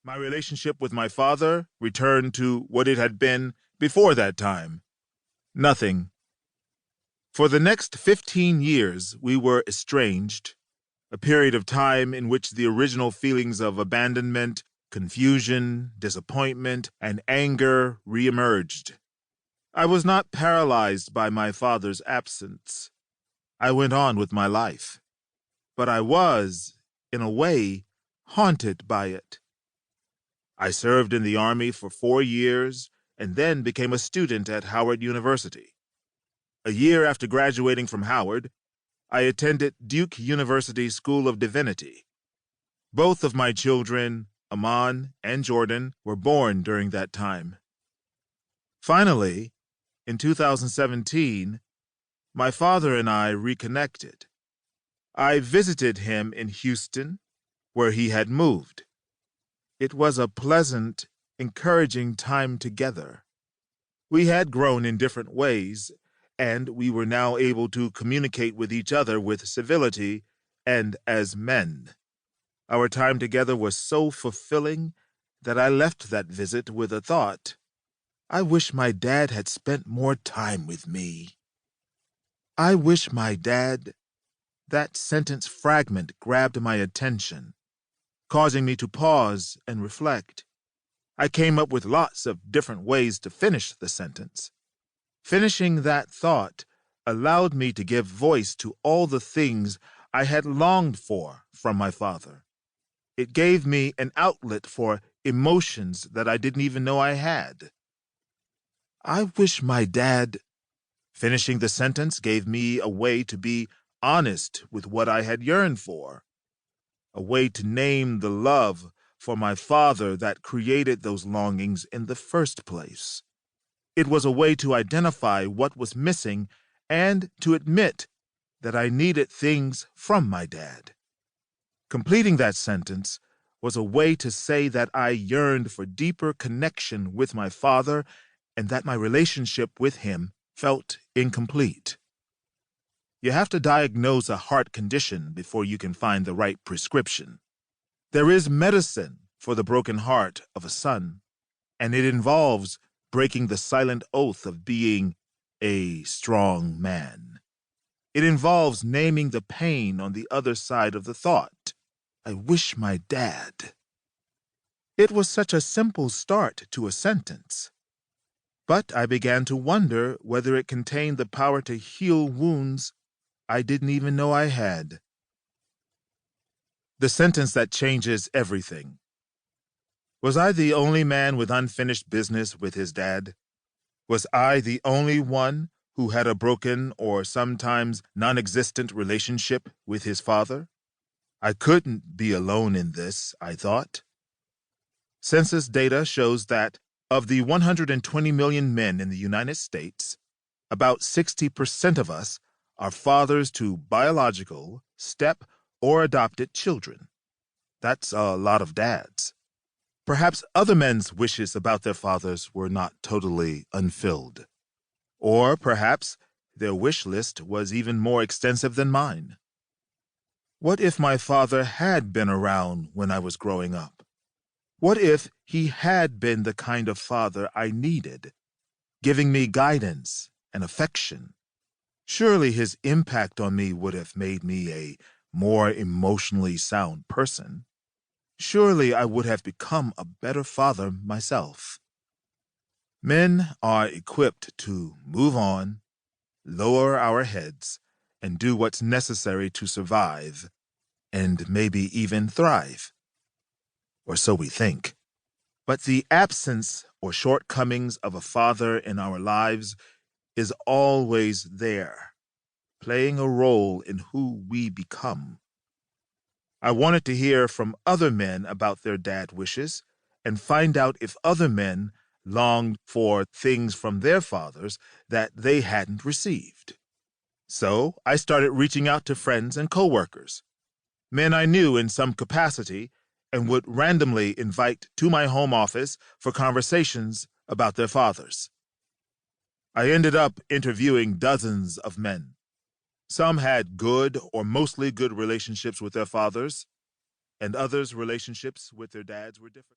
My relationship with my father returned to what it had been before that time. Nothing. For the next 15 years, we were estranged, a period of time in which the original feelings of abandonment, confusion, disappointment, and anger reemerged. I was not paralyzed by my father's absence. I went on with my life. But I was, in a way, haunted by it. I served in the Army for 4 years and then became a student at Howard University. A year after graduating from Howard, I attended Duke University School of Divinity. Both of my children, Aman and Jordan, were born during that time. Finally, in 2017, my father and I reconnected. I visited him in Houston, where he had moved. It was a pleasant, encouraging time together. We had grown in different ways, and we were now able to communicate with each other with civility and as men. Our time together was so fulfilling that I left that visit with a thought. I wish my dad had spent more time with me. I wish my dad... That sentence fragment grabbed my attention, causing me to pause and reflect. I came up with lots of different ways to finish the sentence. Finishing that thought allowed me to give voice to all the things I had longed for from my father. It gave me an outlet for emotions that I didn't even know I had. I wish my dad... Finishing the sentence gave me a way to be honest with what I had yearned for, a way to name the love for my father that created those longings in the first place. It was a way to identify what was missing and to admit that I needed things from my dad. Completing that sentence was a way to say that I yearned for deeper connection with my father and that my relationship with him felt incomplete. You have to diagnose a heart condition before you can find the right prescription. There is medicine for the broken heart of a son, and it involves breaking the silent oath of being a strong man. It involves naming the pain on the other side of the thought. I wish my dad... It was such a simple start to a sentence. But I began to wonder whether it contained the power to heal wounds I didn't even know I had. The sentence that changes everything. Was I the only man with unfinished business with his dad? Was I the only one who had a broken or sometimes non-existent relationship with his father? I couldn't be alone in this, I thought. Census data shows that of the 120 million men in the United States, about 60% of us are fathers to biological, step, or adopted children. That's a lot of dads. Perhaps other men's wishes about their fathers were not totally unfilled. Or perhaps their wish list was even more extensive than mine. What if my father had been around when I was growing up? What if he had been the kind of father I needed, giving me guidance and affection? Surely his impact on me would have made me a more emotionally sound person. Surely I would have become a better father myself. Men are equipped to move on, lower our heads, and do what's necessary to survive, and maybe even thrive. Or so we think. But the absence or shortcomings of a father in our lives is always there, playing a role in who we become. I wanted to hear from other men about their dad wishes and find out if other men longed for things from their fathers that they hadn't received. So I started reaching out to friends and coworkers, men I knew in some capacity and would randomly invite to my home office for conversations about their fathers. I ended up interviewing dozens of men. Some had good or mostly good relationships with their fathers, and others' relationships with their dads were different.